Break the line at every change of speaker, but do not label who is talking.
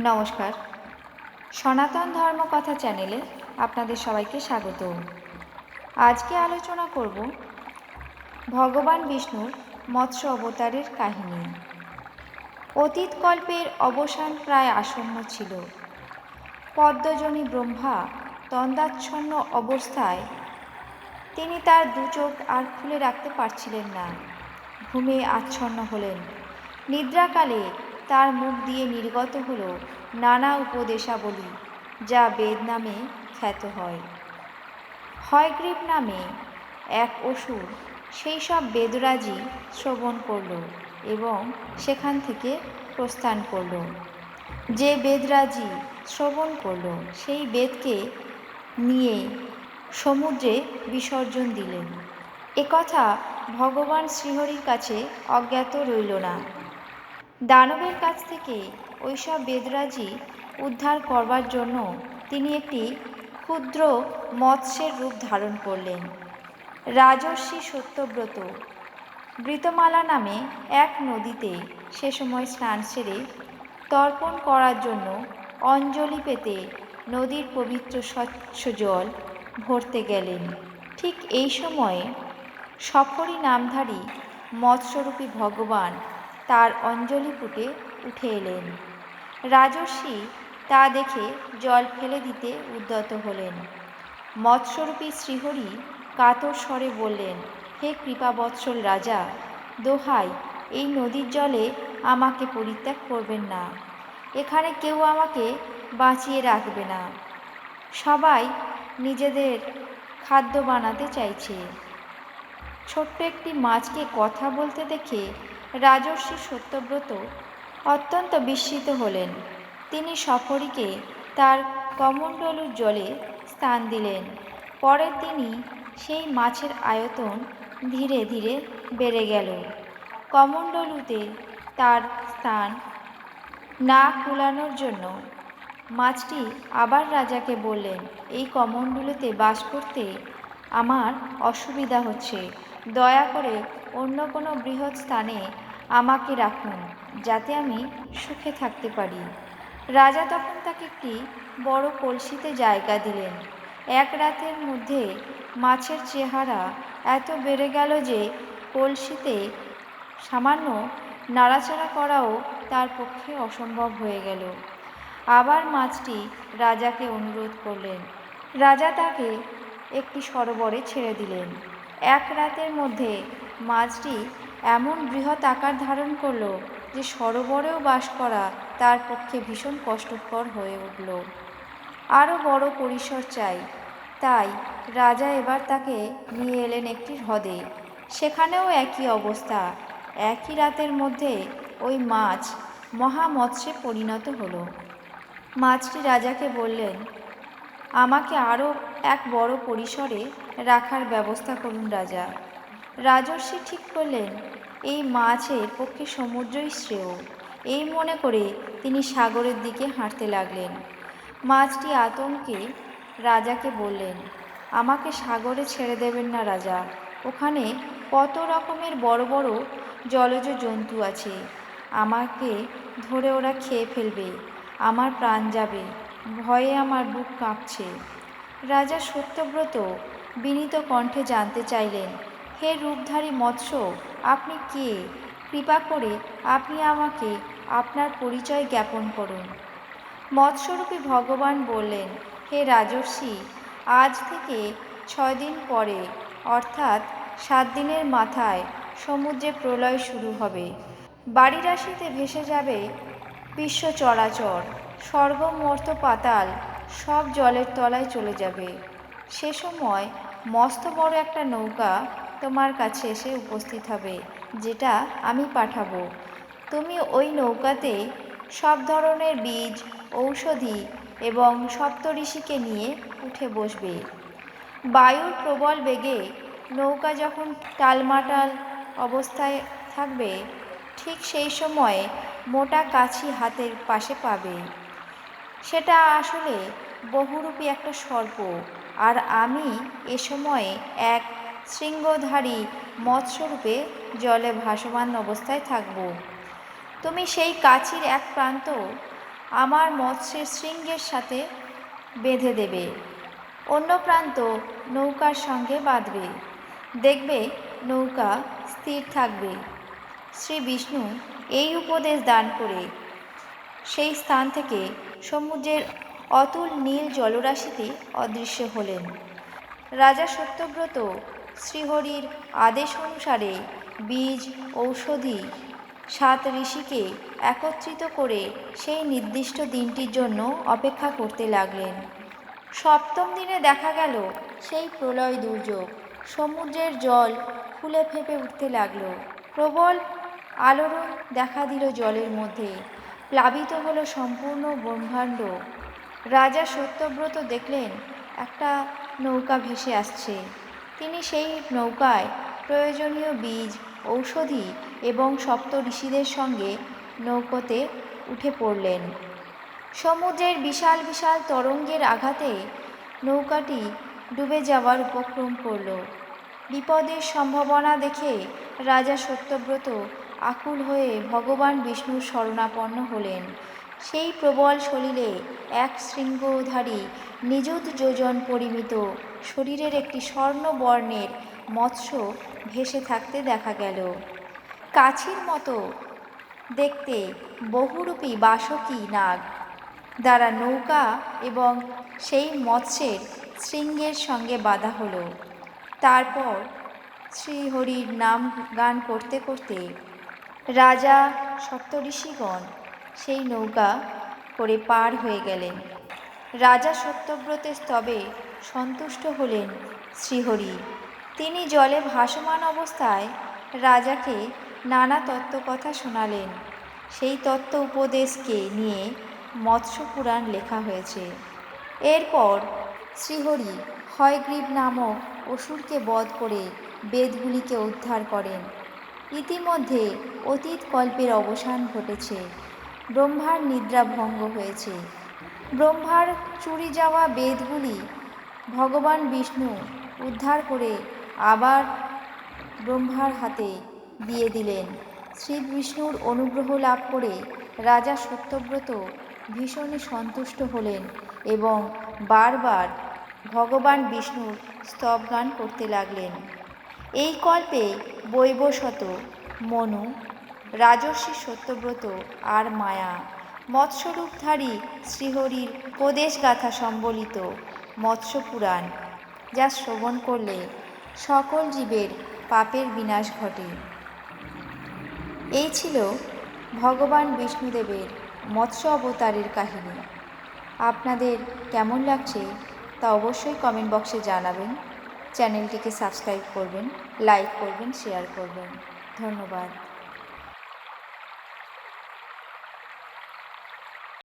নমস্কার। সনাতন ধর্মকথা চ্যানেলে আপনাদের সবাইকে স্বাগত। আজকে আলোচনা করব ভগবান বিষ্ণুর মৎস্য অবতারের কাহিনী। অতীত কল্পের অবসান প্রায় আসন্ন ছিল। পদ্মজনী ব্রহ্মা তন্দ্রাচ্ছন্ন অবস্থায় তিনি তার দু চোখ আর খুলে রাখতে পারছিলেন না। ঘুমে আচ্ছন্ন হলেন। নিদ্রাকালে তার মুখ দিয়ে নির্গত হল নানা উপদেশাবলী, যা বেদ নামে খ্যাত হয়। হয়গ্রীব নামে এক অসুর সেই সব বেদরাজি শ্রবণ করল এবং সেখান থেকে প্রস্থান করল। যে বেদরাজি শ্রবণ করল সেই বেদকে নিয়ে সমুদ্রে বিসর্জন দিলেন। একথা ভগবান শ্রীহরির কাছে অজ্ঞাত রইল না। দানবের কাছ থেকে ওইসব বেদরাজি উদ্ধার করবার জন্য তিনি একটি ক্ষুদ্র মৎস্যের রূপ ধারণ করলেন। রাজর্ষি সত্যব্রত বৃতমালা নামে এক নদীতে সে সময় স্নান সেরে তর্পণ করার জন্য অঞ্জলি পেতে নদীর পবিত্র স্বচ্ছ জল ভরতে গেলেন। ঠিক এই সময়ে সফরী নামধারী মৎস্যরূপী ভগবান তার অঞ্জলিপুটে উঠে এলেন। রাজর্ষি তা দেখে জল ফেলে দিতে উদ্যত হলেন। মৎস্যরূপী শ্রীহরি কাতর স্বরে বললেন, হে কৃপাবৎসল রাজা, দোহাই, এই নদীর জলে আমাকে পরিত্যাগ করবেন না। এখানে কেউ আমাকে বাঁচিয়ে রাখবে না। সবাই নিজেদের খাদ্য বানাতে চাইছে। ছোট্ট একটি মাছকে কথা বলতে দেখে রাজর্ষি সত্যব্রত অত্যন্ত বিস্মিত হলেন। তিনি সফরীকে তার কমণ্ডলুর জলে স্থান দিলেন। পরে তিনি সেই মাছের আয়তন ধীরে ধীরে বেড়ে গেল। কমণ্ডলুতে তার স্থান না কুলানোর জন্য মাছটি আবার রাজাকে বললেন, এই কমণ্ডলুতে বাস করতে আমার অসুবিধা হচ্ছে। দয়া করে অন্য কোনো বৃহৎ স্থানে আমাকে রাখুন, যাতে আমি সুখে থাকতে পারি। রাজা তখন তাকে একটি বড় কলসিতে জায়গা দিলেন। এক রাতের মধ্যে মাছের চেহারা এত বেড়ে গেল যে কলসিতে সামান্য নাড়াচাড়া করাও তার পক্ষে অসম্ভব হয়ে গেল। আবার মাছটি রাজাকে অনুরোধ করলেন। রাজা তাকে একটি সরোবরে ছেড়ে দিলেন। এক রাতের মধ্যে মাছটি এমন বৃহৎ আকার ধারণ করল যে সরোবরেও বাস করা তার পক্ষে ভীষণ কষ্টকর হয়ে উঠল। আরও বড় পরিসর চাই। তাই রাজা এবার তাকে নিয়ে এলেন একটি হ্রদে। সেখানেও একই অবস্থা। একই রাতের মধ্যে ওই মাছ মহামৎস্যে পরিণত হলো। মাছটি রাজাকে বললেন, আমাকে আরও এক বড় পরিসরে রাখার ব্যবস্থা করুন রাজা। রাজর্ষি ঠিক করলেন, এই মাছের পক্ষে সমুদ্রই শ্রেয়। এই মনে করে তিনি সাগরের দিকে হাঁটতে লাগলেন। মাছটি আতঙ্কে রাজাকে বললেন, আমাকে সাগরে ছেড়ে দেবেন না রাজা। ওখানে কত রকমের বড় বড় জলজ জন্তু আছে। আমাকে ধরে ওরা খেয়ে ফেলবে। আমার প্রাণ যাবে। ভয়ে আমার বুক কাঁপছে। রাজা সত্যব্রত বিনীত কণ্ঠে জানতে চাইলেন, হে রূপধারী মৎস্য, আপনি কে? কৃপা করে আপনি আমাকে আপনার পরিচয় জ্ঞাপন করুন। মৎস্যরূপী ভগবান বললেন, হে রাজর্ষি, আজ থেকে 6 দিন পরে অর্থাৎ 7 দিনের মাথায় সমুদ্রে প্রলয় শুরু হবে। বাড়ি রাশিতে ভেসে যাবে বিশ্ব চরাচর। স্বর্গ মর্ত্য পাতাল সব জলের তলায় চলে যাবে। সে সময় মস্ত বড় একটা নৌকা তোমার কাছে এসে উপস্থিত হবে, যেটা আমি পাঠাবো। তুমি ওই নৌকাতে সব ধরনের বীজ, ঔষধি এবং সপ্তঋষিকে নিয়ে উঠে বসবে। বায়ুর প্রবল বেগে নৌকা যখন টালমাটাল অবস্থায় থাকবে, ঠিক সেই সময়ে মোটা কাছি হাতের পাশে পাবে। সেটা আসলে বহুরূপী একটা সর্প, আর আমি এ সময়ে এক শৃঙ্গধারী মৎস্যরূপে জলে ভাসমান অবস্থায় থাকব। তুমি সেই কাছির এক প্রান্ত আমার মৎস্যের শৃঙ্গের সাথে বেঁধে দেবে, অন্য প্রান্ত নৌকার সঙ্গে বাঁধবে, দেখবে নৌকা স্থির থাকবে। শ্রী বিষ্ণু এই উপদেশ দান করে সেই স্থান থেকে সমুদ্রের অতুল নীল জলরাশিতে অদৃশ্য হলেন। রাজা সত্যব্রত শ্রীহরির আদেশ অনুসারে বীজ, ঔষধি, 7 ঋষিকে একত্রিত করে সেই নির্দিষ্ট দিনটির জন্য অপেক্ষা করতে লাগলেন। 7ম দিনে দেখা গেল সেই প্রলয় দুর্যোগ। সমুদ্রের জল ফুলে ফেঁপে উঠতে লাগল। প্রবল আলোড়ন দেখা দিল জলের মধ্যে। প্লাবিত হলো সম্পূর্ণ ব্রহ্মাণ্ড। রাজা সত্যব্রত দেখলেন একটা নৌকা ভেসে আসছে। তিনি সেই নৌকায় প্রয়োজনীয় বীজ, ঔষধি এবং 7 ঋষিদের সঙ্গে নৌকোতে উঠে পড়লেন। সমুদ্রের বিশাল বিশাল তরঙ্গের আঘাতে নৌকাটি ডুবে যাওয়ার উপক্রম করল। বিপদের সম্ভাবনা দেখে রাজা সত্যব্রত আকুল হয়ে ভগবান বিষ্ণুর শরণাপন্ন হলেন। সেই প্রবল সলিলে এক শৃঙ্গধারী নিযুত যোজন পরিমিত শরীরের একটি স্বর্ণবর্ণের মৎস্য ভেসে থাকতে দেখা গেল। কাছির মতো দেখতে বহুরূপী বাসকী নাগ দ্বারা নৌকা এবং সেই মৎস্যের শৃঙ্গের সঙ্গে বাঁধা হলো। তারপর শ্রীহরির নাম গান করতে করতে রাজা, সপ্তঋষিগণ সেই নৌকা করে পার হয়ে গেলেন। রাজা সত্যব্রতের স্তবে সন্তুষ্ট হলেন শ্রীহরি। তিনি জলে ভাসমান অবস্থায় রাজাকে নানা তত্ত্বকথা শোনালেন। সেই তত্ত্ব উপদেশকে নিয়ে মৎস্য পুরাণ লেখা হয়েছে। এরপর শ্রীহরি হয়গ্রীব নামক অসুরকে বধ করে বেদগুলিকে উদ্ধার করেন। ইতিমধ্যে অতীত কল্পের অবসান ঘটেছে। ব্রহ্মার নিদ্রা ভঙ্গ হয়েছে। ব্রহ্মার চুরি যাওয়া বেদগুলি ভগবান বিষ্ণু উদ্ধার করে আবার ব্রহ্মার হাতে দিয়ে দিলেন। শ্রী বিষ্ণুর অনুগ্রহ লাভ করে রাজা সত্যব্রত ভীষণই সন্তুষ্ট হলেন এবং বারবার ভগবান বিষ্ণুর স্তবগান করতে লাগলেন। এই কল্পে বৈবস্বত, মনু, রাজর্ষি সত্যব্রত আর মায়া মৎস্যরূপধারী শ্রীহরির উপদেশগাথা সম্বলিত মৎস্য পুরাণ, যা শ্রবণ করলে সকল জীবের পাপের বিনাশ ঘটে। এই ছিল ভগবান বিষ্ণুদেবের মৎস্য অবতারের কাহিনী। আপনাদের কেমন লাগছে তা অবশ্যই কমেন্ট বক্সে জানাবেন। চ্যানেলটিকে সাবস্ক্রাইব করবেন, লাইক করবেন, শেয়ার করবেন। ধন্যবাদ।